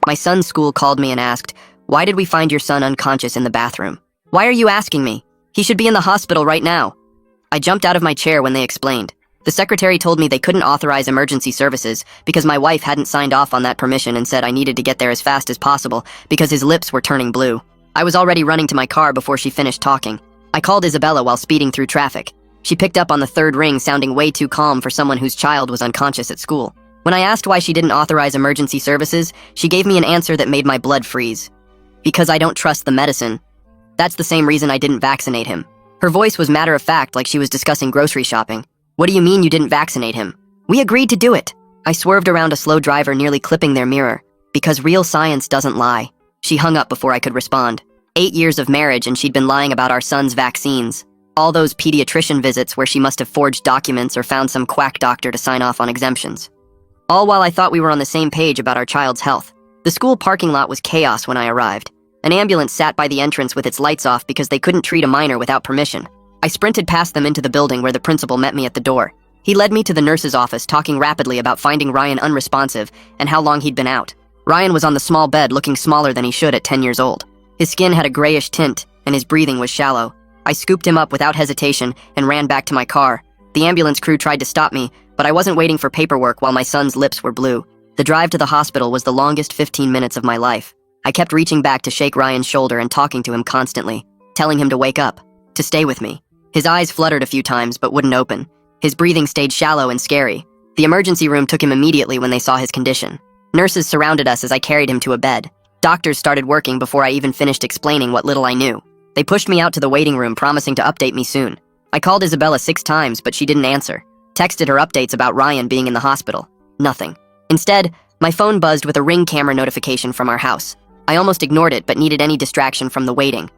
My son's school called me and asked, "Why did we find your son unconscious in the bathroom?" "Why are you asking me? He should be in the hospital right now." I jumped out of my chair when they explained. The secretary told me they couldn't authorize emergency services because my wife hadn't signed off on that permission and said I needed to get there as fast as possible because his lips were turning blue. I was already running to my car before she finished talking. I called Isabella while speeding through traffic. She picked up on the third ring, sounding way too calm for someone whose child was unconscious at school. When I asked why she didn't authorize emergency services, she gave me an answer that made my blood freeze. Because I don't trust the medicine. That's the same reason I didn't vaccinate him. Her voice was matter-of-fact, like she was discussing grocery shopping. "What do you mean you didn't vaccinate him?" "We agreed to do it." I swerved around a slow driver, nearly clipping their mirror. "Because real science doesn't lie." She hung up before I could respond. 8 years of marriage and she'd been lying about our son's vaccines. All those pediatrician visits where she must have forged documents or found some quack doctor to sign off on exemptions. All while I thought we were on the same page about our child's health. The school parking lot was chaos when I arrived. An ambulance sat by the entrance with its lights off because they couldn't treat a minor without permission. I sprinted past them into the building where the principal met me at the door. He led me to the nurse's office, talking rapidly about finding Ryan unresponsive and how long he'd been out. Ryan was on the small bed, looking smaller than he should at 10 years old. His skin had a grayish tint, and his breathing was shallow. I scooped him up without hesitation and ran back to my car. The ambulance crew tried to stop me, but I wasn't waiting for paperwork while my son's lips were blue. The drive to the hospital was the longest 15 minutes of my life. I kept reaching back to shake Ryan's shoulder and talking to him constantly, telling him to wake up, to stay with me. His eyes fluttered a few times but wouldn't open. His breathing stayed shallow and scary. The emergency room took him immediately when they saw his condition. Nurses surrounded us as I carried him to a bed. Doctors started working before I even finished explaining what little I knew. They pushed me out to the waiting room, promising to update me soon. I called Isabella 6 times, but she didn't answer. Texted her updates about Ryan being in the hospital. Nothing. Instead, my phone buzzed with a Ring camera notification from our house. I almost ignored it, but needed any distraction from the waiting.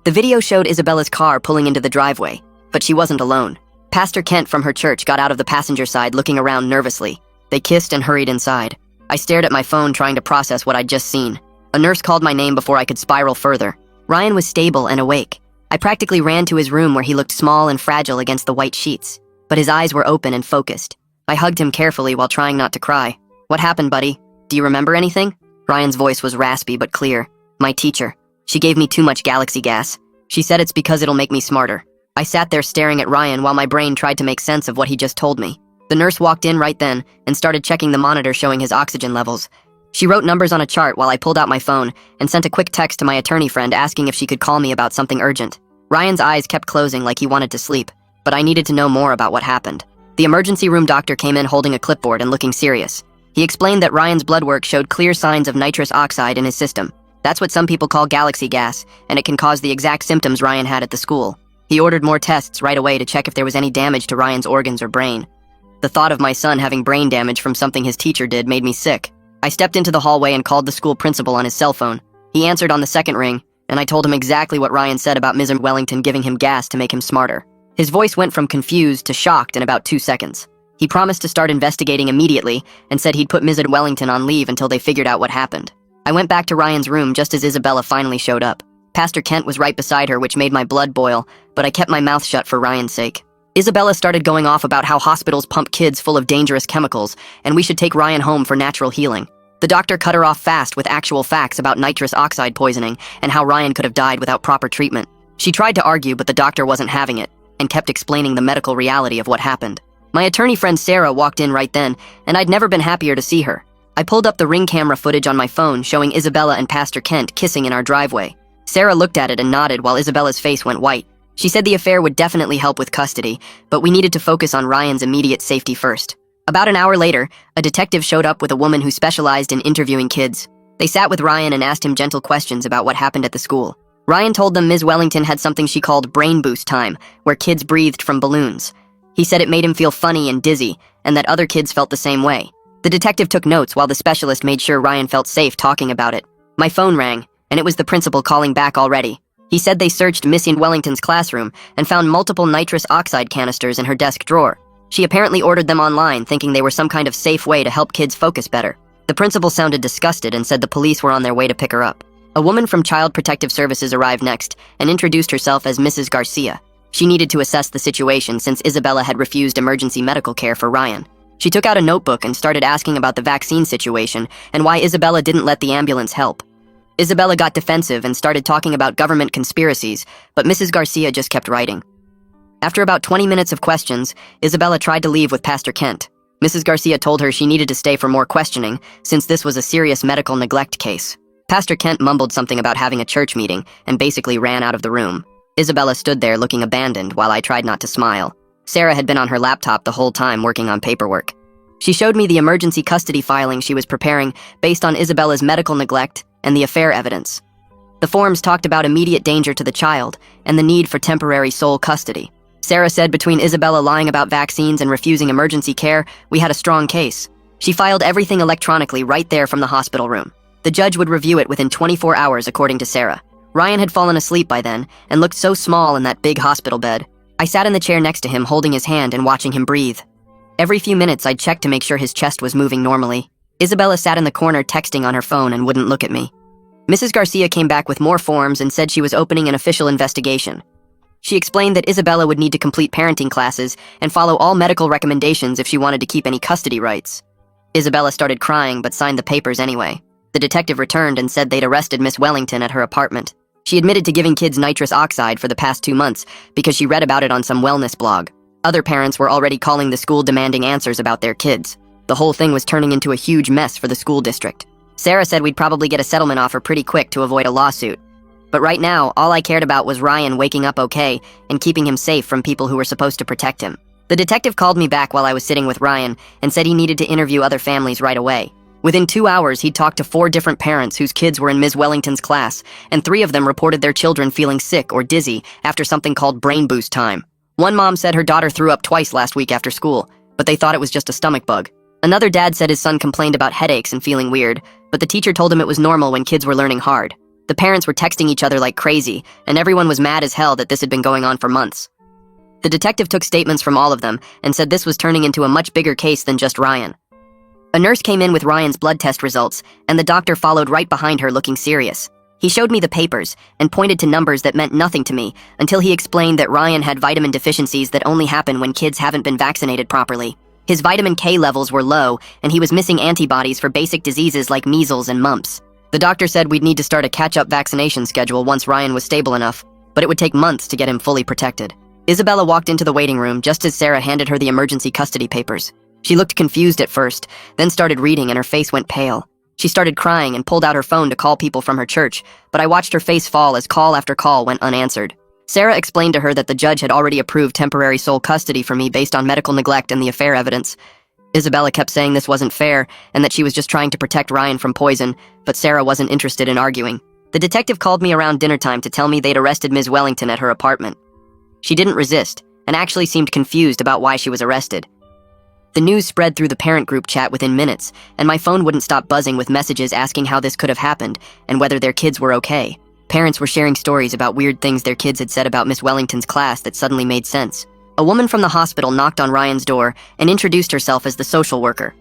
The video showed Isabella's car pulling into the driveway, but she wasn't alone. Pastor Kent from her church got out of the passenger side, looking around nervously. They kissed and hurried inside. I stared at my phone, trying to process what I'd just seen. A nurse called my name before I could spiral further. Ryan was stable and awake. I practically ran to his room where he looked small and fragile against the white sheets, but his eyes were open and focused. I hugged him carefully while trying not to cry. "What happened, buddy? Do you remember anything?" Ryan's voice was raspy but clear. "My teacher. She gave me too much galaxy gas. She said it's because it'll make me smarter." I sat there staring at Ryan while my brain tried to make sense of what he just told me. The nurse walked in right then and started checking the monitor showing his oxygen levels. She wrote numbers on a chart while I pulled out my phone and sent a quick text to my attorney friend asking if she could call me about something urgent. Ryan's eyes kept closing like he wanted to sleep, but I needed to know more about what happened. The emergency room doctor came in holding a clipboard and looking serious. He explained that Ryan's blood work showed clear signs of nitrous oxide in his system. That's what some people call galaxy gas, and it can cause the exact symptoms Ryan had at the school. He ordered more tests right away to check if there was any damage to Ryan's organs or brain. The thought of my son having brain damage from something his teacher did made me sick. I stepped into the hallway and called the school principal on his cell phone. He answered on the second ring, and I told him exactly what Ryan said about Ms. Wellington giving him gas to make him smarter. His voice went from confused to shocked in about 2 seconds. He promised to start investigating immediately and said he'd put Ms. Wellington on leave until they figured out what happened. I went back to Ryan's room just as Isabella finally showed up. Pastor Kent was right beside her, which made my blood boil, but I kept my mouth shut for Ryan's sake. Isabella started going off about how hospitals pump kids full of dangerous chemicals, and we should take Ryan home for natural healing. The doctor cut her off fast with actual facts about nitrous oxide poisoning and how Ryan could have died without proper treatment. She tried to argue, but the doctor wasn't having it, and kept explaining the medical reality of what happened. My attorney friend Sarah walked in right then, and I'd never been happier to see her. I pulled up the Ring camera footage on my phone showing Isabella and Pastor Kent kissing in our driveway. Sarah looked at it and nodded while Isabella's face went white. She said the affair would definitely help with custody, but we needed to focus on Ryan's immediate safety first. About an hour later, a detective showed up with a woman who specialized in interviewing kids. They sat with Ryan and asked him gentle questions about what happened at the school. Ryan told them Ms. Wellington had something she called brain boost time, where kids breathed from balloons. He said it made him feel funny and dizzy, and that other kids felt the same way. The detective took notes while the specialist made sure Ryan felt safe talking about it. My phone rang, and it was the principal calling back already. He said they searched Miss Wellington's classroom and found multiple nitrous oxide canisters in her desk drawer. She apparently ordered them online, thinking they were some kind of safe way to help kids focus better. The principal sounded disgusted and said the police were on their way to pick her up. A woman from Child Protective Services arrived next and introduced herself as Mrs. Garcia. She needed to assess the situation since Isabella had refused emergency medical care for Ryan. She took out a notebook and started asking about the vaccine situation and why Isabella didn't let the ambulance help. Isabella got defensive and started talking about government conspiracies, but Mrs. Garcia just kept writing. After about 20 minutes of questions, Isabella tried to leave with Pastor Kent. Mrs. Garcia told her she needed to stay for more questioning, since this was a serious medical neglect case. Pastor Kent mumbled something about having a church meeting and basically ran out of the room. Isabella stood there looking abandoned while I tried not to smile. Sarah had been on her laptop the whole time working on paperwork. She showed me the emergency custody filing she was preparing based on Isabella's medical neglect and the affair evidence. The forms talked about immediate danger to the child and the need for temporary sole custody. Sarah said between Isabella lying about vaccines and refusing emergency care, we had a strong case. She filed everything electronically right there from the hospital room. The judge would review it within 24 hours, according to Sarah. Ryan had fallen asleep by then and looked so small in that big hospital bed. I sat in the chair next to him, holding his hand and watching him breathe. Every few minutes, I'd check to make sure his chest was moving normally. Isabella sat in the corner texting on her phone and wouldn't look at me. Mrs. Garcia came back with more forms and said she was opening an official investigation. She explained that Isabella would need to complete parenting classes and follow all medical recommendations if she wanted to keep any custody rights. Isabella started crying but signed the papers anyway. The detective returned and said they'd arrested Miss Wellington at her apartment. She admitted to giving kids nitrous oxide for the past 2 months because she read about it on some wellness blog. Other parents were already calling the school demanding answers about their kids. The whole thing was turning into a huge mess for the school district. Sarah said we'd probably get a settlement offer pretty quick to avoid a lawsuit. But right now, all I cared about was Ryan waking up okay and keeping him safe from people who were supposed to protect him. The detective called me back while I was sitting with Ryan and said he needed to interview other families right away. Within 2 hours, he'd talked to 4 different parents whose kids were in Ms. Wellington's class, and 3 of them reported their children feeling sick or dizzy after something called brain boost time. One mom said her daughter threw up twice last week after school, but they thought it was just a stomach bug. Another dad said his son complained about headaches and feeling weird, but the teacher told him it was normal when kids were learning hard. The parents were texting each other like crazy, and everyone was mad as hell that this had been going on for months. The detective took statements from all of them and said this was turning into a much bigger case than just Ryan. A nurse came in with Ryan's blood test results, and the doctor followed right behind her looking serious. He showed me the papers and pointed to numbers that meant nothing to me until he explained that Ryan had vitamin deficiencies that only happen when kids haven't been vaccinated properly. His vitamin K levels were low, and he was missing antibodies for basic diseases like measles and mumps. The doctor said we'd need to start a catch-up vaccination schedule once Ryan was stable enough, but it would take months to get him fully protected. Isabella walked into the waiting room just as Sarah handed her the emergency custody papers. She looked confused at first, then started reading and her face went pale. She started crying and pulled out her phone to call people from her church, but I watched her face fall as call after call went unanswered. Sarah explained to her that the judge had already approved temporary sole custody for me based on medical neglect and the affair evidence. Isabella kept saying this wasn't fair and that she was just trying to protect Ryan from poison, but Sarah wasn't interested in arguing. The detective called me around dinner time to tell me they'd arrested Ms. Wellington at her apartment. She didn't resist and actually seemed confused about why she was arrested. The news spread through the parent group chat within minutes, and my phone wouldn't stop buzzing with messages asking how this could have happened and whether their kids were okay. Parents were sharing stories about weird things their kids had said about Miss Wellington's class that suddenly made sense. A woman from the hospital knocked on Ryan's door and introduced herself as the social worker.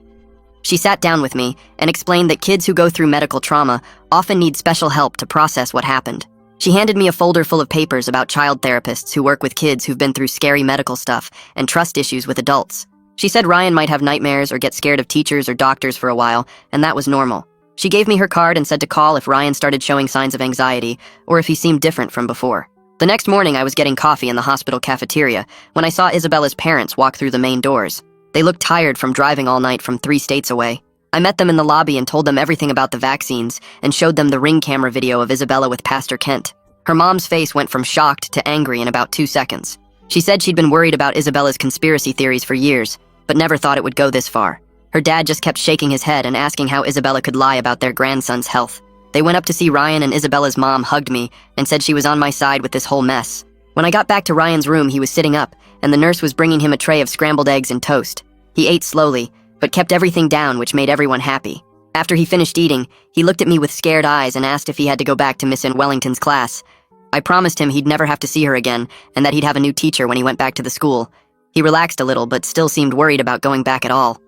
She sat down with me and explained that kids who go through medical trauma often need special help to process what happened. She handed me a folder full of papers about child therapists who work with kids who've been through scary medical stuff and trust issues with adults. She said Ryan might have nightmares or get scared of teachers or doctors for a while, and that was normal. She gave me her card and said to call if Ryan started showing signs of anxiety or if he seemed different from before. The next morning, I was getting coffee in the hospital cafeteria when I saw Isabella's parents walk through the main doors. They looked tired from driving all night from 3 states away. I met them in the lobby and told them everything about the vaccines and showed them the ring camera video of Isabella with Pastor Kent. Her mom's face went from shocked to angry in about 2 seconds. She said she'd been worried about Isabella's conspiracy theories for years, but never thought it would go this far. Her dad just kept shaking his head and asking how Isabella could lie about their grandson's health. They went up to see Ryan, and Isabella's mom hugged me and said she was on my side with this whole mess. When I got back to Ryan's room, he was sitting up, and the nurse was bringing him a tray of scrambled eggs and toast. He ate slowly, but kept everything down, which made everyone happy. After he finished eating, he looked at me with scared eyes and asked if he had to go back to Miss Wellington's class. I promised him he'd never have to see her again, and that he'd have a new teacher when he went back to the school. He relaxed a little, but still seemed worried about going back at all.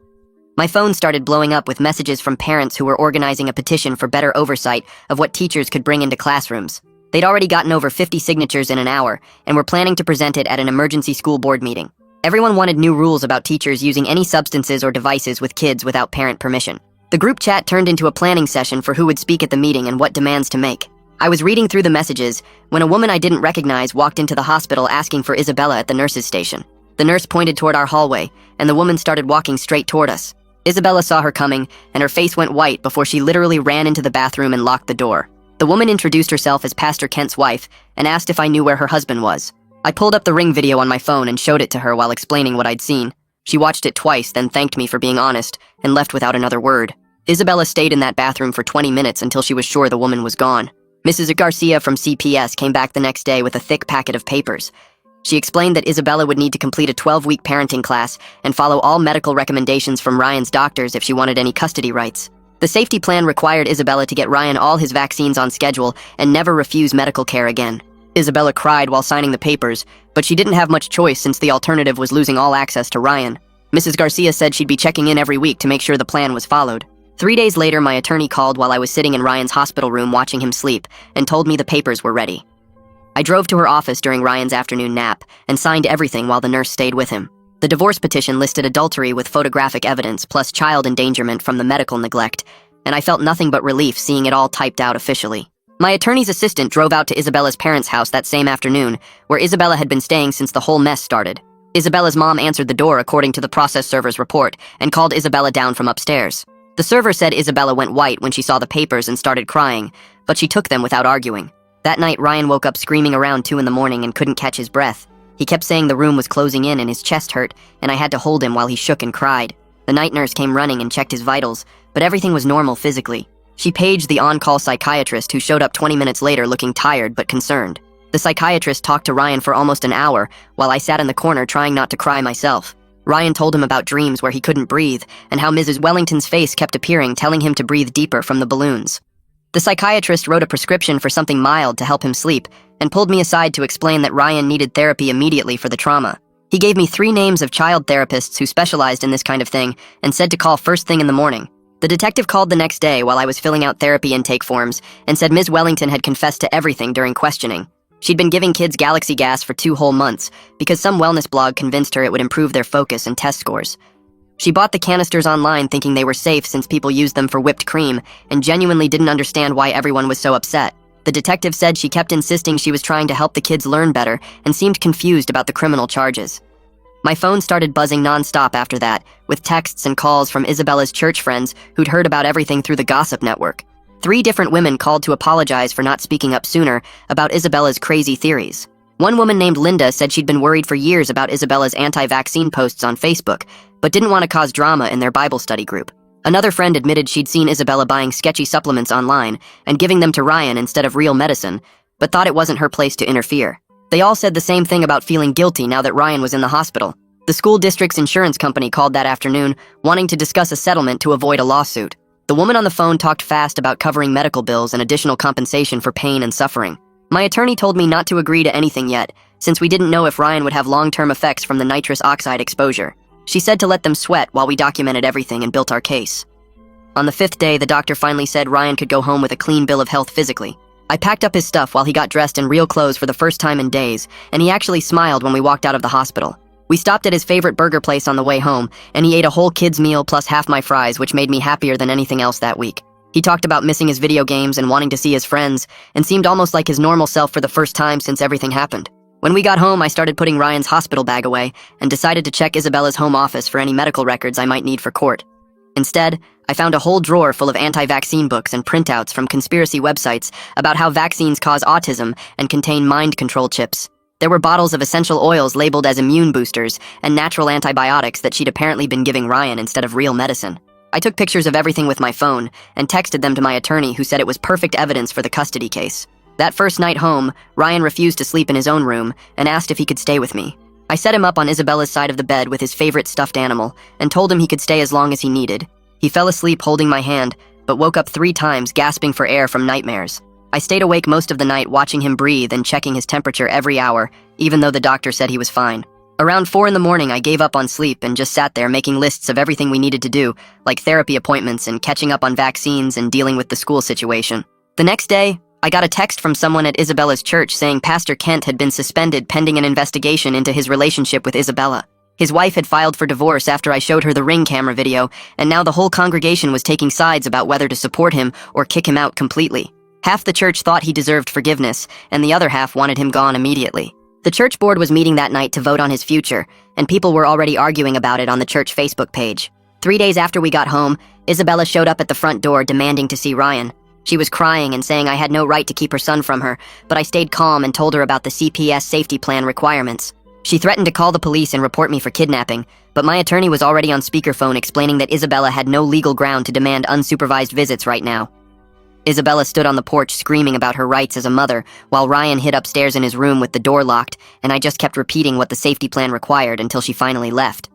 My phone started blowing up with messages from parents who were organizing a petition for better oversight of what teachers could bring into classrooms. They'd already gotten over 50 signatures in an hour and were planning to present it at an emergency school board meeting. Everyone wanted new rules about teachers using any substances or devices with kids without parent permission. The group chat turned into a planning session for who would speak at the meeting and what demands to make. I was reading through the messages when a woman I didn't recognize walked into the hospital asking for Isabella at the nurse's station. The nurse pointed toward our hallway, and the woman started walking straight toward us. Isabella saw her coming, and her face went white before she literally ran into the bathroom and locked the door. The woman introduced herself as Pastor Kent's wife and asked if I knew where her husband was. I pulled up the Ring video on my phone and showed it to her while explaining what I'd seen. She watched it twice, then thanked me for being honest, and left without another word. Isabella stayed in that bathroom for 20 minutes until she was sure the woman was gone. Mrs. Garcia from CPS came back the next day with a thick packet of papers. She explained that Isabella would need to complete a 12-week parenting class and follow all medical recommendations from Ryan's doctors if she wanted any custody rights. The safety plan required Isabella to get Ryan all his vaccines on schedule and never refuse medical care again. Isabella cried while signing the papers, but she didn't have much choice since the alternative was losing all access to Ryan. Mrs. Garcia said she'd be checking in every week to make sure the plan was followed. 3 days later, my attorney called while I was sitting in Ryan's hospital room watching him sleep and told me the papers were ready. I drove to her office during Ryan's afternoon nap and signed everything while the nurse stayed with him. The divorce petition listed adultery with photographic evidence plus child endangerment from the medical neglect, and I felt nothing but relief seeing it all typed out officially. My attorney's assistant drove out to Isabella's parents' house that same afternoon, where Isabella had been staying since the whole mess started. Isabella's mom answered the door according to the process server's report and called Isabella down from upstairs. The server said Isabella went white when she saw the papers and started crying, but she took them without arguing. That night, Ryan woke up screaming around 2 in the morning and couldn't catch his breath. He kept saying the room was closing in and his chest hurt, and I had to hold him while he shook and cried. The night nurse came running and checked his vitals, but everything was normal physically. She paged the on-call psychiatrist who showed up 20 minutes later looking tired but concerned. The psychiatrist talked to Ryan for almost an hour while I sat in the corner trying not to cry myself. Ryan told him about dreams where he couldn't breathe and how Mrs. Wellington's face kept appearing, telling him to breathe deeper from the balloons. The psychiatrist wrote a prescription for something mild to help him sleep and pulled me aside to explain that Ryan needed therapy immediately for the trauma. He gave me 3 names of child therapists who specialized in this kind of thing and said to call first thing in the morning. The detective called the next day while I was filling out therapy intake forms and said Ms. Wellington had confessed to everything during questioning. She'd been giving kids Galaxy Gas for 2 whole months because some wellness blog convinced her it would improve their focus and test scores. She bought the canisters online thinking they were safe since people used them for whipped cream and genuinely didn't understand why everyone was so upset. The detective said she kept insisting she was trying to help the kids learn better and seemed confused about the criminal charges. My phone started buzzing nonstop after that, with texts and calls from Isabella's church friends who'd heard about everything through the gossip network. 3 different women called to apologize for not speaking up sooner about Isabella's crazy theories. One woman named Linda said she'd been worried for years about Isabella's anti-vaccine posts on Facebook, but didn't want to cause drama in their Bible study group. Another friend admitted she'd seen Isabella buying sketchy supplements online and giving them to Ryan instead of real medicine, but thought it wasn't her place to interfere. They all said the same thing about feeling guilty now that Ryan was in the hospital. The school district's insurance company called that afternoon, wanting to discuss a settlement to avoid a lawsuit. The woman on the phone talked fast about covering medical bills and additional compensation for pain and suffering. My attorney told me not to agree to anything yet, since we didn't know if Ryan would have long-term effects from the nitrous oxide exposure. She said to let them sweat while we documented everything and built our case. On the 5th day, the doctor finally said Ryan could go home with a clean bill of health physically. I packed up his stuff while he got dressed in real clothes for the first time in days, and he actually smiled when we walked out of the hospital. We stopped at his favorite burger place on the way home, and he ate a whole kid's meal plus half my fries, which made me happier than anything else that week. He talked about missing his video games and wanting to see his friends, and seemed almost like his normal self for the first time since everything happened. When we got home, I started putting Ryan's hospital bag away and decided to check Isabella's home office for any medical records I might need for court. Instead, I found a whole drawer full of anti-vaccine books and printouts from conspiracy websites about how vaccines cause autism and contain mind control chips. There were bottles of essential oils labeled as immune boosters and natural antibiotics that she'd apparently been giving Ryan instead of real medicine. I took pictures of everything with my phone and texted them to my attorney, who said it was perfect evidence for the custody case. That first night home, Ryan refused to sleep in his own room and asked if he could stay with me. I set him up on Isabella's side of the bed with his favorite stuffed animal and told him he could stay as long as he needed. He fell asleep holding my hand, but woke up 3 times gasping for air from nightmares. I stayed awake most of the night watching him breathe and checking his temperature every hour, even though the doctor said he was fine. Around 4 in the morning, I gave up on sleep and just sat there making lists of everything we needed to do, like therapy appointments and catching up on vaccines and dealing with the school situation. The next day, I got a text from someone at Isabella's church saying Pastor Kent had been suspended pending an investigation into his relationship with Isabella. His wife had filed for divorce after I showed her the Ring camera video, and now the whole congregation was taking sides about whether to support him or kick him out completely. Half the church thought he deserved forgiveness, and the other half wanted him gone immediately. The church board was meeting that night to vote on his future, and people were already arguing about it on the church Facebook page. 3 days after we got home, Isabella showed up at the front door demanding to see Ryan. She was crying and saying I had no right to keep her son from her, but I stayed calm and told her about the CPS safety plan requirements. She threatened to call the police and report me for kidnapping, but my attorney was already on speakerphone explaining that Isabella had no legal ground to demand unsupervised visits right now. Isabella stood on the porch screaming about her rights as a mother, while Ryan hid upstairs in his room with the door locked, and I just kept repeating what the safety plan required until she finally left.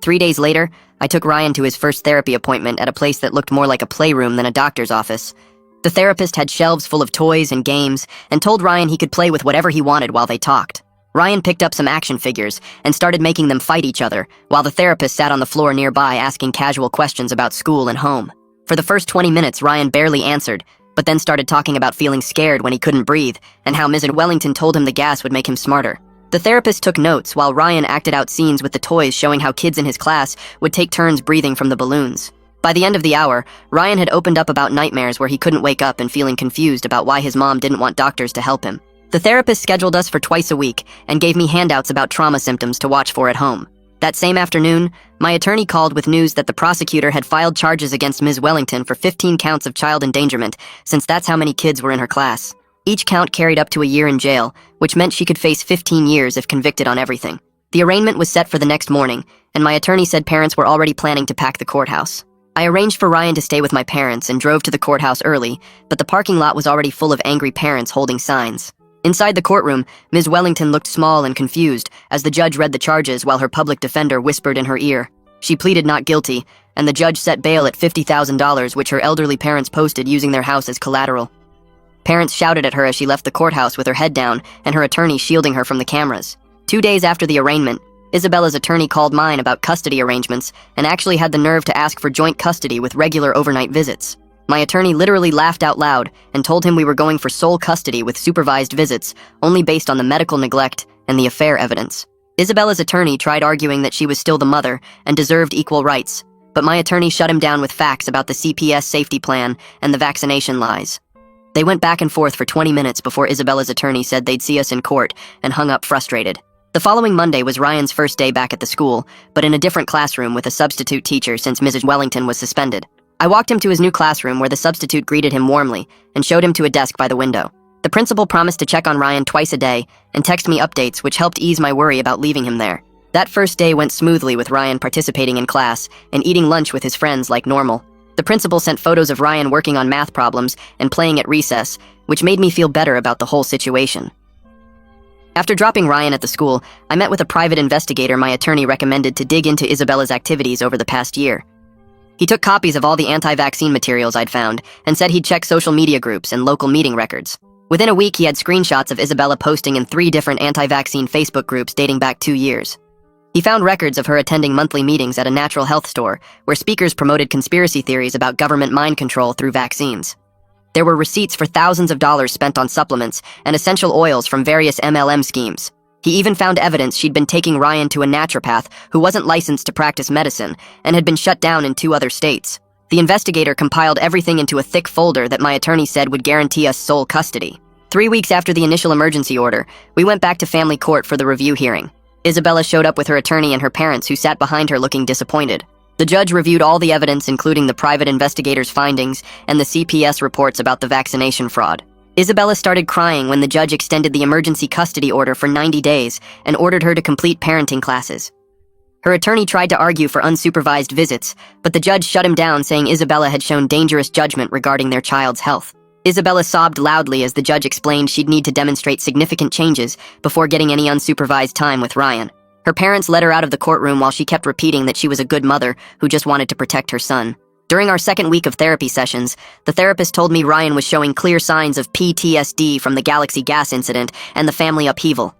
3 days later, I took Ryan to his first therapy appointment at a place that looked more like a playroom than a doctor's office. The therapist had shelves full of toys and games, and told Ryan he could play with whatever he wanted while they talked. Ryan picked up some action figures and started making them fight each other, while the therapist sat on the floor nearby asking casual questions about school and home. For the first 20 minutes, Ryan barely answered, but then started talking about feeling scared when he couldn't breathe, and how Ms. Wellington told him the gas would make him smarter. The therapist took notes while Ryan acted out scenes with the toys showing how kids in his class would take turns breathing from the balloons. By the end of the hour, Ryan had opened up about nightmares where he couldn't wake up and feeling confused about why his mom didn't want doctors to help him. The therapist scheduled us for twice a week and gave me handouts about trauma symptoms to watch for at home. That same afternoon, my attorney called with news that the prosecutor had filed charges against Ms. Wellington for 15 counts of child endangerment, since that's how many kids were in her class. Each count carried up to a year in jail, which meant she could face 15 years if convicted on everything. The arraignment was set for the next morning, and my attorney said parents were already planning to pack the courthouse. I arranged for Ryan to stay with my parents and drove to the courthouse early, but the parking lot was already full of angry parents holding signs. Inside the courtroom, Ms. Wellington looked small and confused as the judge read the charges while her public defender whispered in her ear. She pleaded not guilty, and the judge set bail at $50,000, which her elderly parents posted using their house as collateral. Parents shouted at her as she left the courthouse with her head down and her attorney shielding her from the cameras. 2 days after the arraignment, Isabella's attorney called mine about custody arrangements and actually had the nerve to ask for joint custody with regular overnight visits. My attorney literally laughed out loud and told him we were going for sole custody with supervised visits, only based on the medical neglect and the affair evidence. Isabella's attorney tried arguing that she was still the mother and deserved equal rights, but my attorney shut him down with facts about the CPS safety plan and the vaccination lies. They went back and forth for 20 minutes before Isabella's attorney said they'd see us in court and hung up frustrated. The following Monday was Ryan's first day back at the school, but in a different classroom with a substitute teacher since Mrs. Wellington was suspended. I walked him to his new classroom where the substitute greeted him warmly and showed him to a desk by the window. The principal promised to check on Ryan twice a day and text me updates, which helped ease my worry about leaving him there. That first day went smoothly with Ryan participating in class and eating lunch with his friends like normal. The principal sent photos of Ryan working on math problems and playing at recess, which made me feel better about the whole situation. After dropping Ryan at the school, I met with a private investigator my attorney recommended to dig into Isabella's activities over the past year. He took copies of all the anti-vaccine materials I'd found and said he'd check social media groups and local meeting records. Within a week, he had screenshots of Isabella posting in 3 different anti-vaccine Facebook groups dating back 2 years. He found records of her attending monthly meetings at a natural health store where speakers promoted conspiracy theories about government mind control through vaccines. There were receipts for thousands of dollars spent on supplements and essential oils from various MLM schemes. He even found evidence she'd been taking Ryan to a naturopath who wasn't licensed to practice medicine and had been shut down in 2 other states. The investigator compiled everything into a thick folder that my attorney said would guarantee us sole custody. 3 weeks after the initial emergency order, we went back to family court for the review hearing. Isabella showed up with her attorney and her parents, who sat behind her looking disappointed. The judge reviewed all the evidence, including the private investigator's findings and the CPS reports about the vaccination fraud. Isabella started crying when the judge extended the emergency custody order for 90 days and ordered her to complete parenting classes. Her attorney tried to argue for unsupervised visits, but the judge shut him down, saying Isabella had shown dangerous judgment regarding their child's health. Isabella sobbed loudly as the judge explained she'd need to demonstrate significant changes before getting any unsupervised time with Ryan. Her parents let her out of the courtroom while she kept repeating that she was a good mother who just wanted to protect her son. During our second week of therapy sessions, the therapist told me Ryan was showing clear signs of PTSD from the Galaxy gas incident and the family upheaval.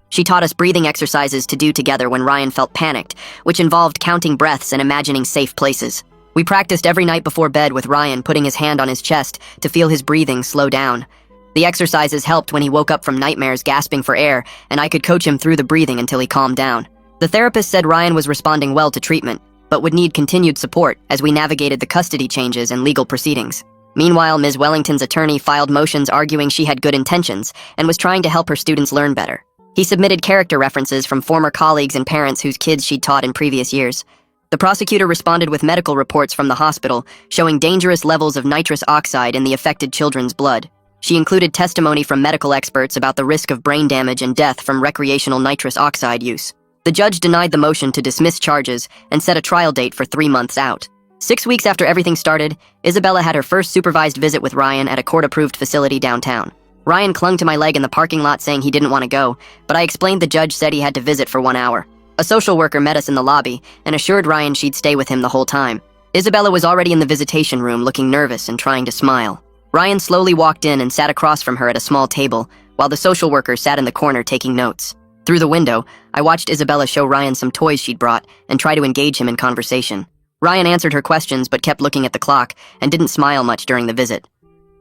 She taught us breathing exercises to do together when Ryan felt panicked, which involved counting breaths and imagining safe places. We practiced every night before bed with Ryan putting his hand on his chest to feel his breathing slow down. The exercises helped when he woke up from nightmares gasping for air, and I could coach him through the breathing until he calmed down. The therapist said Ryan was responding well to treatment, but would need continued support as we navigated the custody changes and legal proceedings. Meanwhile, Ms. Wellington's attorney filed motions arguing she had good intentions and was trying to help her students learn better. He submitted character references from former colleagues and parents whose kids she'd taught in previous years. The prosecutor responded with medical reports from the hospital showing dangerous levels of nitrous oxide in the affected children's blood. She included testimony from medical experts about the risk of brain damage and death from recreational nitrous oxide use. The judge denied the motion to dismiss charges and set a trial date for 3 months out. 6 weeks after everything started, Isabella had her first supervised visit with Ryan at a court-approved facility downtown. Ryan clung to my leg in the parking lot saying he didn't want to go, but I explained the judge said he had to visit for 1 hour. A social worker met us in the lobby and assured Ryan she'd stay with him the whole time. Isabella was already in the visitation room looking nervous and trying to smile. Ryan slowly walked in and sat across from her at a small table, while the social worker sat in the corner taking notes. Through the window, I watched Isabella show Ryan some toys she'd brought and try to engage him in conversation. Ryan answered her questions but kept looking at the clock and didn't smile much during the visit.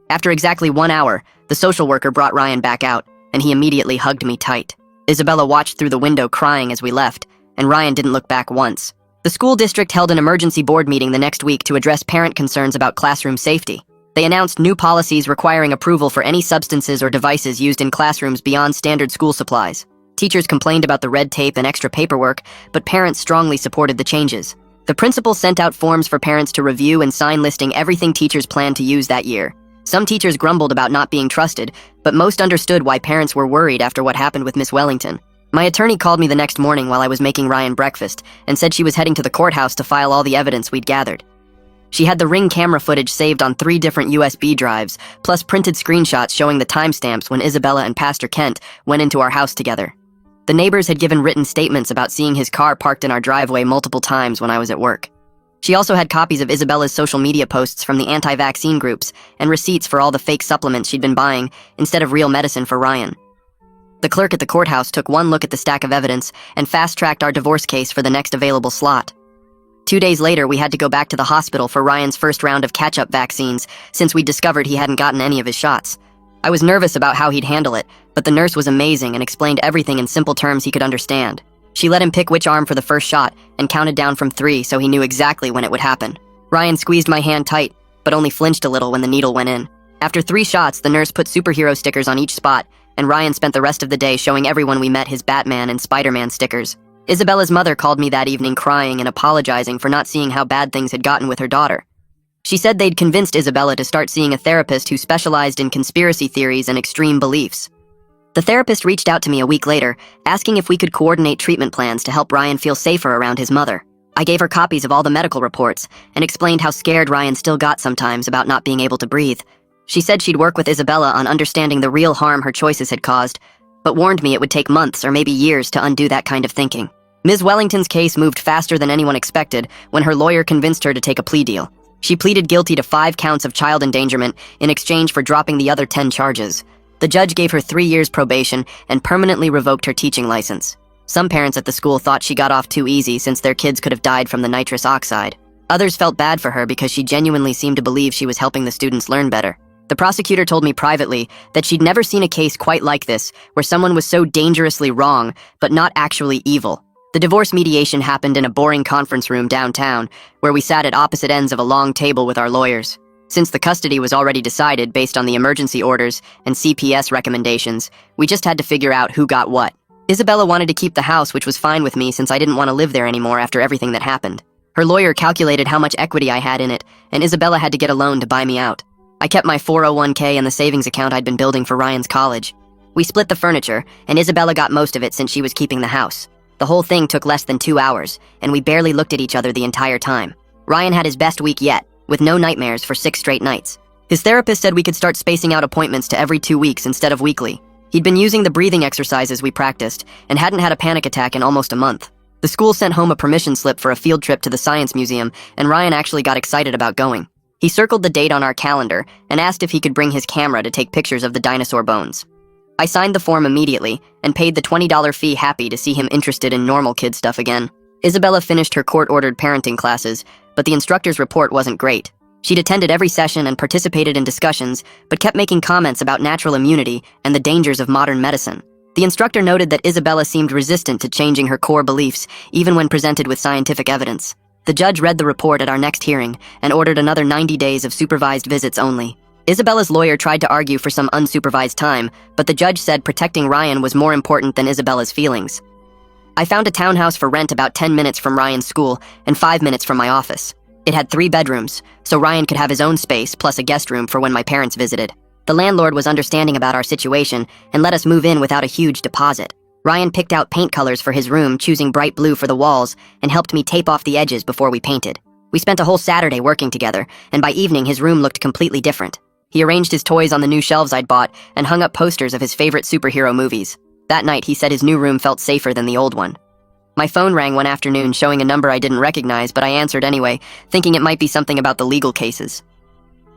After exactly 1 hour, the social worker brought Ryan back out, and he immediately hugged me tight. Isabella watched through the window crying as we left, and Ryan didn't look back once. The school district held an emergency board meeting the next week to address parent concerns about classroom safety. They announced new policies requiring approval for any substances or devices used in classrooms beyond standard school supplies. Teachers complained about the red tape and extra paperwork, but parents strongly supported the changes. The principal sent out forms for parents to review and sign listing everything teachers planned to use that year. Some teachers grumbled about not being trusted, but most understood why parents were worried after what happened with Miss Wellington. My attorney called me the next morning while I was making Ryan breakfast and said she was heading to the courthouse to file all the evidence we'd gathered. She had the Ring camera footage saved on 3 different USB drives, plus printed screenshots showing the timestamps when Isabella and Pastor Kent went into our house together. The neighbors had given written statements about seeing his car parked in our driveway multiple times when I was at work. She also had copies of Isabella's social media posts from the anti-vaccine groups and receipts for all the fake supplements she'd been buying instead of real medicine for Ryan. The clerk at the courthouse took one look at the stack of evidence and fast-tracked our divorce case for the next available slot. 2 days later, we had to go back to the hospital for Ryan's first round of catch-up vaccines since we discovered he hadn't gotten any of his shots. I was nervous about how he'd handle it, but the nurse was amazing and explained everything in simple terms he could understand. She let him pick which arm for the first shot and counted down from 3 so he knew exactly when it would happen. Ryan squeezed my hand tight, but only flinched a little when the needle went in. After 3 shots, the nurse put superhero stickers on each spot, and Ryan spent the rest of the day showing everyone we met his Batman and Spider-Man stickers. Isabella's mother called me that evening crying and apologizing for not seeing how bad things had gotten with her daughter. She said they'd convinced Isabella to start seeing a therapist who specialized in conspiracy theories and extreme beliefs. The therapist reached out to me a week later, asking if we could coordinate treatment plans to help Ryan feel safer around his mother. I gave her copies of all the medical reports and explained how scared Ryan still got sometimes about not being able to breathe. She said she'd work with Isabella on understanding the real harm her choices had caused, but warned me it would take months or maybe years to undo that kind of thinking. Ms. Wellington's case moved faster than anyone expected when her lawyer convinced her to take a plea deal. She pleaded guilty to 5 counts of child endangerment in exchange for dropping the other 10 charges. The judge gave her 3 years probation and permanently revoked her teaching license. Some parents at the school thought she got off too easy since their kids could have died from the nitrous oxide. Others felt bad for her because she genuinely seemed to believe she was helping the students learn better. The prosecutor told me privately that she'd never seen a case quite like this, where someone was so dangerously wrong, but not actually evil. The divorce mediation happened in a boring conference room downtown, where we sat at opposite ends of a long table with our lawyers. Since the custody was already decided based on the emergency orders and CPS recommendations, we just had to figure out who got what. Isabella wanted to keep the house, which was fine with me since I didn't want to live there anymore after everything that happened. Her lawyer calculated how much equity I had in it, and Isabella had to get a loan to buy me out. I kept my 401k and the savings account I'd been building for Ryan's college. We split the furniture, and Isabella got most of it since she was keeping the house. The whole thing took less than 2 hours, and we barely looked at each other the entire time. Ryan had his best week yet, with no nightmares for 6 straight nights. His therapist said we could start spacing out appointments to every 2 weeks instead of weekly. He'd been using the breathing exercises we practiced, and hadn't had a panic attack in almost a month. The school sent home a permission slip for a field trip to the science museum, and Ryan actually got excited about going. He circled the date on our calendar and asked if he could bring his camera to take pictures of the dinosaur bones. I signed the form immediately and paid the $20 fee, happy to see him interested in normal kid stuff again. Isabella finished her court-ordered parenting classes, but the instructor's report wasn't great. She'd attended every session and participated in discussions, but kept making comments about natural immunity and the dangers of modern medicine. The instructor noted that Isabella seemed resistant to changing her core beliefs, even when presented with scientific evidence. The judge read the report at our next hearing and ordered another 90 days of supervised visits only. Isabella's lawyer tried to argue for some unsupervised time, but the judge said protecting Ryan was more important than Isabella's feelings. I found a townhouse for rent about 10 minutes from Ryan's school and 5 minutes from my office. It had 3 bedrooms, so Ryan could have his own space plus a guest room for when my parents visited. The landlord was understanding about our situation and let us move in without a huge deposit. Ryan picked out paint colors for his room, choosing bright blue for the walls, and helped me tape off the edges before we painted. We spent a whole Saturday working together, and by evening his room looked completely different. He arranged his toys on the new shelves I'd bought and hung up posters of his favorite superhero movies. That night, he said his new room felt safer than the old one. My phone rang one afternoon showing a number I didn't recognize, but I answered anyway, thinking it might be something about the legal cases.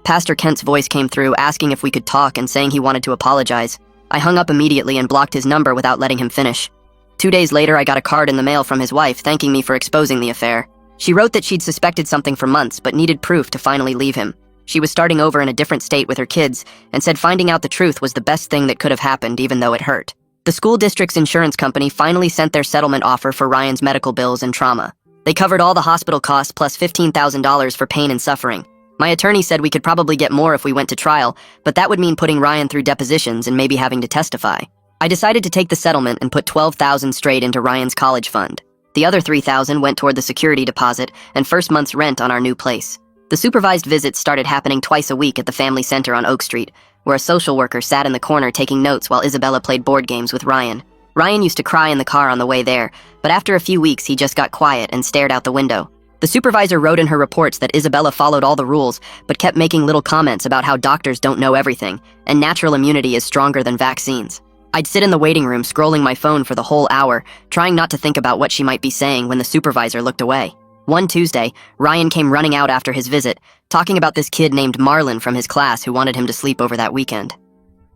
Pastor Kent's voice came through, asking if we could talk and saying he wanted to apologize. I hung up immediately and blocked his number without letting him finish. 2 days later, I got a card in the mail from his wife thanking me for exposing the affair. She wrote that she'd suspected something for months but needed proof to finally leave him. She was starting over in a different state with her kids and said finding out the truth was the best thing that could have happened, even though it hurt. The school district's insurance company finally sent their settlement offer for Ryan's medical bills and trauma. They covered all the hospital costs plus $15,000 for pain and suffering. My attorney said we could probably get more if we went to trial, but that would mean putting Ryan through depositions and maybe having to testify. I decided to take the settlement and put $12,000 straight into Ryan's college fund. The other $3,000 went toward the security deposit and first month's rent on our new place. The supervised visits started happening twice a week at the family center on Oak Street, where a social worker sat in the corner taking notes while Isabella played board games with Ryan. Ryan used to cry in the car on the way there, but after a few weeks he just got quiet and stared out the window. The supervisor wrote in her reports that Isabella followed all the rules, but kept making little comments about how doctors don't know everything, and natural immunity is stronger than vaccines. I'd sit in the waiting room scrolling my phone for the whole hour, trying not to think about what she might be saying when the supervisor looked away. One Tuesday, Ryan came running out after his visit, talking about this kid named Marlon from his class who wanted him to sleep over that weekend.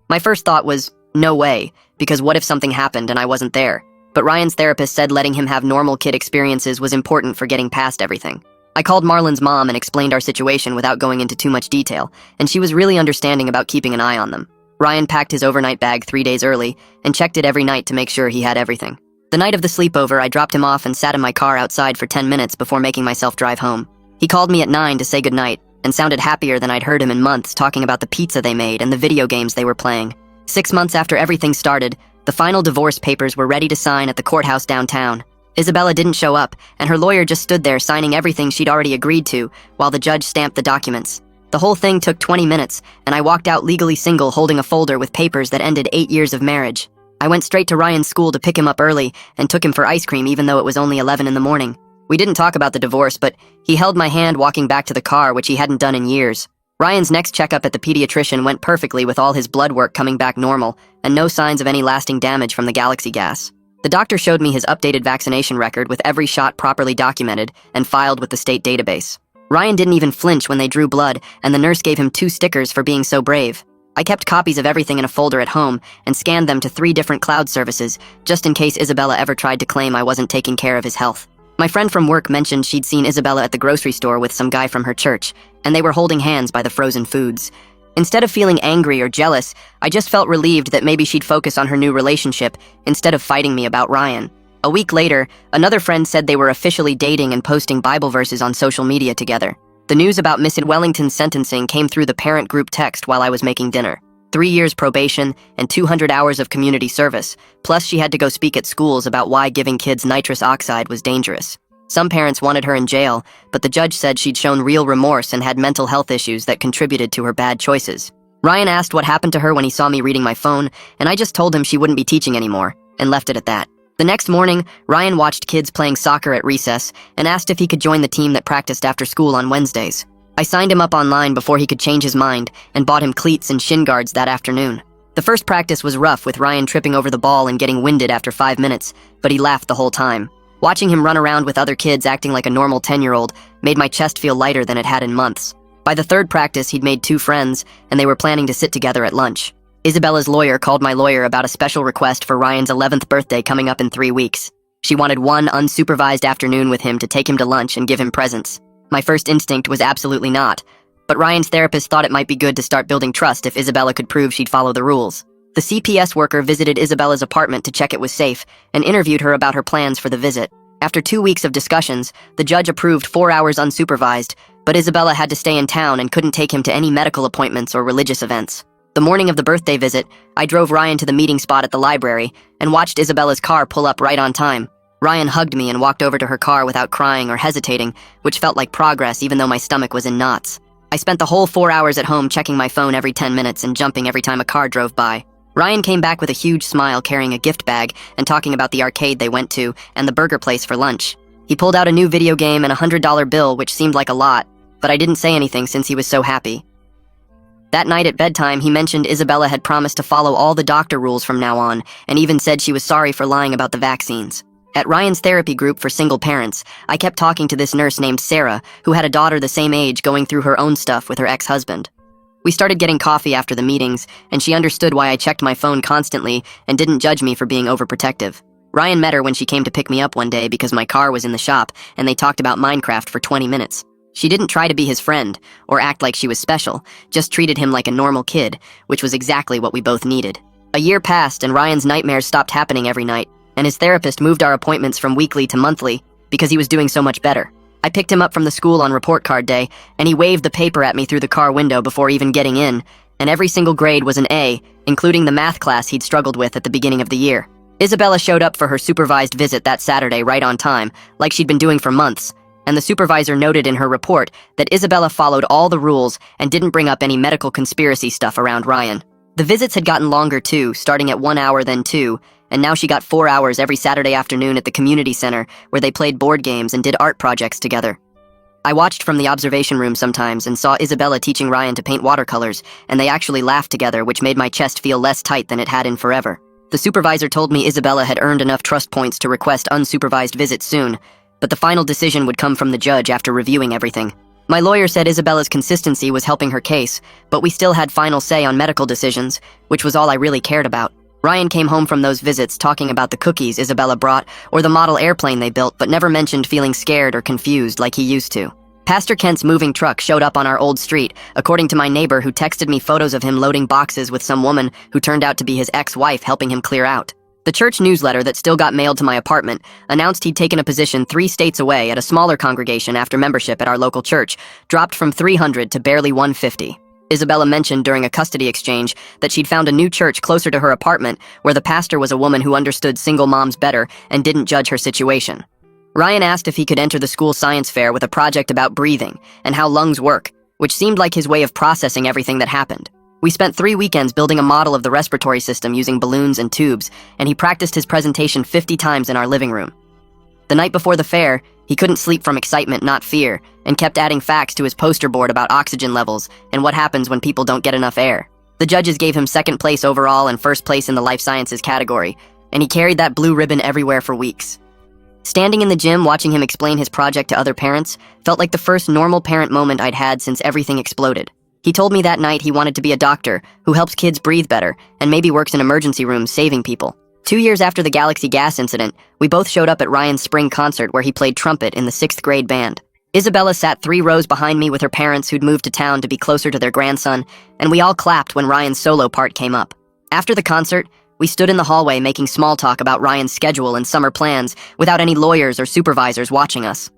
My first thought was, no way, because what if something happened and I wasn't there? But Ryan's therapist said letting him have normal kid experiences was important for getting past everything. I called Marlon's mom and explained our situation without going into too much detail, and she was really understanding about keeping an eye on them. Ryan packed his overnight bag 3 days early and checked it every night to make sure he had everything. The night of the sleepover, I dropped him off and sat in my car outside for 10 minutes before making myself drive home. He called me at 9 to say goodnight and sounded happier than I'd heard him in months, talking about the pizza they made and the video games they were playing. 6 months after everything started, the final divorce papers were ready to sign at the courthouse downtown. Isabella didn't show up, and her lawyer just stood there signing everything she'd already agreed to while the judge stamped the documents. The whole thing took 20 minutes, and I walked out legally single holding a folder with papers that ended 8 years of marriage. I went straight to Ryan's school to pick him up early and took him for ice cream even though it was only 11 in the morning. We didn't talk about the divorce, but he held my hand walking back to the car, which he hadn't done in years. Ryan's next checkup at the pediatrician went perfectly with all his blood work coming back normal and no signs of any lasting damage from the galaxy gas. The doctor showed me his updated vaccination record with every shot properly documented and filed with the state database. Ryan didn't even flinch when they drew blood, and the nurse gave him 2 stickers for being so brave. I kept copies of everything in a folder at home and scanned them to 3 different cloud services, just in case Isabella ever tried to claim I wasn't taking care of his health. My friend from work mentioned she'd seen Isabella at the grocery store with some guy from her church, and they were holding hands by the frozen foods. Instead of feeling angry or jealous, I just felt relieved that maybe she'd focus on her new relationship instead of fighting me about Ryan. A week later, another friend said they were officially dating and posting Bible verses on social media together. The news about Miss Wellington's sentencing came through the parent group text while I was making dinner. 3 years probation and 200 hours of community service, plus she had to go speak at schools about why giving kids nitrous oxide was dangerous. Some parents wanted her in jail, but the judge said she'd shown real remorse and had mental health issues that contributed to her bad choices. Ryan asked what happened to her when he saw me reading my phone, and I just told him she wouldn't be teaching anymore, and left it at that. The next morning, Ryan watched kids playing soccer at recess and asked if he could join the team that practiced after school on Wednesdays. I signed him up online before he could change his mind and bought him cleats and shin guards that afternoon. The first practice was rough, with Ryan tripping over the ball and getting winded after 5 minutes, but he laughed the whole time. Watching him run around with other kids acting like a normal 10-year-old made my chest feel lighter than it had in months. By the 3rd practice, he'd made 2 friends, and they were planning to sit together at lunch. Isabella's lawyer called my lawyer about a special request for Ryan's 11th birthday coming up in 3 weeks. She wanted one unsupervised afternoon with him to take him to lunch and give him presents. My first instinct was absolutely not, but Ryan's therapist thought it might be good to start building trust if Isabella could prove she'd follow the rules. The CPS worker visited Isabella's apartment to check it was safe and interviewed her about her plans for the visit. After 2 weeks of discussions, the judge approved 4 hours unsupervised, but Isabella had to stay in town and couldn't take him to any medical appointments or religious events. The morning of the birthday visit, I drove Ryan to the meeting spot at the library and watched Isabella's car pull up right on time. Ryan hugged me and walked over to her car without crying or hesitating, which felt like progress even though my stomach was in knots. I spent the whole 4 hours at home checking my phone every 10 minutes and jumping every time a car drove by. Ryan came back with a huge smile carrying a gift bag and talking about the arcade they went to and the burger place for lunch. He pulled out a new video game and a $100 bill, which seemed like a lot, but I didn't say anything since he was so happy. That night at bedtime, he mentioned Isabella had promised to follow all the doctor rules from now on and even said she was sorry for lying about the vaccines. At Ryan's therapy group for single parents, I kept talking to this nurse named Sarah, who had a daughter the same age going through her own stuff with her ex-husband. We started getting coffee after the meetings, and she understood why I checked my phone constantly and didn't judge me for being overprotective. Ryan met her when she came to pick me up one day because my car was in the shop, and they talked about Minecraft for 20 minutes. She didn't try to be his friend or act like she was special, just treated him like a normal kid, which was exactly what we both needed. A year passed, and Ryan's nightmares stopped happening every night, and his therapist moved our appointments from weekly to monthly because he was doing so much better. I picked him up from the school on report card day, and he waved the paper at me through the car window before even getting in, and every single grade was an A, including the math class he'd struggled with at the beginning of the year. Isabella showed up for her supervised visit that Saturday right on time, like she'd been doing for months, and the supervisor noted in her report that Isabella followed all the rules and didn't bring up any medical conspiracy stuff around Ryan. The visits had gotten longer too, starting at 1 hour then 2, and now she got 4 hours every Saturday afternoon at the community center where they played board games and did art projects together. I watched from the observation room sometimes and saw Isabella teaching Ryan to paint watercolors, and they actually laughed together, which made my chest feel less tight than it had in forever. The supervisor told me Isabella had earned enough trust points to request unsupervised visits soon, but the final decision would come from the judge after reviewing everything. My lawyer said Isabella's consistency was helping her case, but we still had final say on medical decisions, which was all I really cared about. Ryan came home from those visits talking about the cookies Isabella brought or the model airplane they built, but never mentioned feeling scared or confused like he used to. Pastor Kent's moving truck showed up on our old street, according to my neighbor who texted me photos of him loading boxes with some woman who turned out to be his ex-wife helping him clear out. The church newsletter that still got mailed to my apartment announced he'd taken a position 3 states away at a smaller congregation after membership at our local church dropped from 300 to barely 150. Isabella mentioned during a custody exchange that she'd found a new church closer to her apartment where the pastor was a woman who understood single moms better and didn't judge her situation. Ryan asked if he could enter the school science fair with a project about breathing and how lungs work, which seemed like his way of processing everything that happened. We spent 3 weekends building a model of the respiratory system using balloons and tubes, and he practiced his presentation 50 times in our living room. The night before the fair, he couldn't sleep from excitement, not fear, and kept adding facts to his poster board about oxygen levels and what happens when people don't get enough air. The judges gave him 2nd place overall and 1st place in the life sciences category, and he carried that blue ribbon everywhere for weeks. Standing in the gym watching him explain his project to other parents felt like the first normal parent moment I'd had since everything exploded. He told me that night he wanted to be a doctor who helps kids breathe better and maybe works in emergency rooms saving people. 2 years after the Galaxy gas incident, we both showed up at Ryan's spring concert where he played trumpet in the 6th grade band. Isabella sat 3 rows behind me with her parents who'd moved to town to be closer to their grandson, and we all clapped when Ryan's solo part came up. After the concert, we stood in the hallway making small talk about Ryan's schedule and summer plans without any lawyers or supervisors watching us.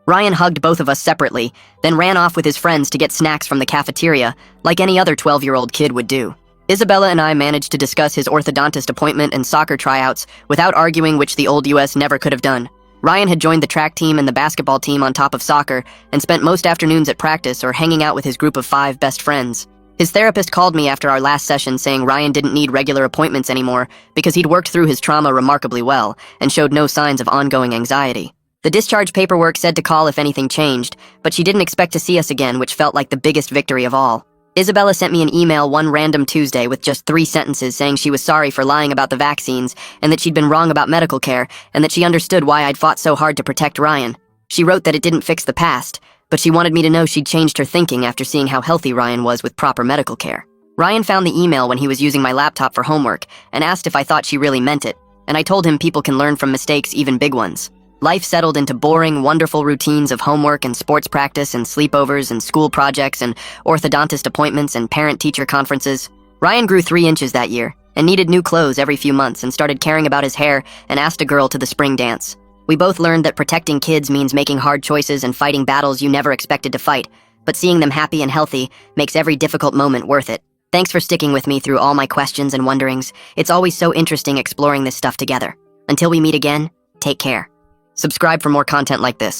Ryan hugged both of us separately, then ran off with his friends to get snacks from the cafeteria, like any other 12-year-old kid would do. Isabella and I managed to discuss his orthodontist appointment and soccer tryouts without arguing, which the old US never could have done. Ryan had joined the track team and the basketball team on top of soccer and spent most afternoons at practice or hanging out with his group of 5 best friends. His therapist called me after our last session saying Ryan didn't need regular appointments anymore because he'd worked through his trauma remarkably well and showed no signs of ongoing anxiety. The discharge paperwork said to call if anything changed, but she didn't expect to see us again, which felt like the biggest victory of all. Isabella sent me an email one random Tuesday with just 3 sentences saying she was sorry for lying about the vaccines and that she'd been wrong about medical care and that she understood why I'd fought so hard to protect Ryan. She wrote that it didn't fix the past, but she wanted me to know she'd changed her thinking after seeing how healthy Ryan was with proper medical care. Ryan found the email when he was using my laptop for homework and asked if I thought she really meant it, and I told him people can learn from mistakes, even big ones. Life settled into boring, wonderful routines of homework and sports practice and sleepovers and school projects and orthodontist appointments and parent-teacher conferences. Ryan grew 3 inches that year, and needed new clothes every few months and started caring about his hair and asked a girl to the spring dance. We both learned that protecting kids means making hard choices and fighting battles you never expected to fight, but seeing them happy and healthy makes every difficult moment worth it. Thanks for sticking with me through all my questions and wonderings. It's always so interesting exploring this stuff together. Until we meet again, take care. Subscribe for more content like this.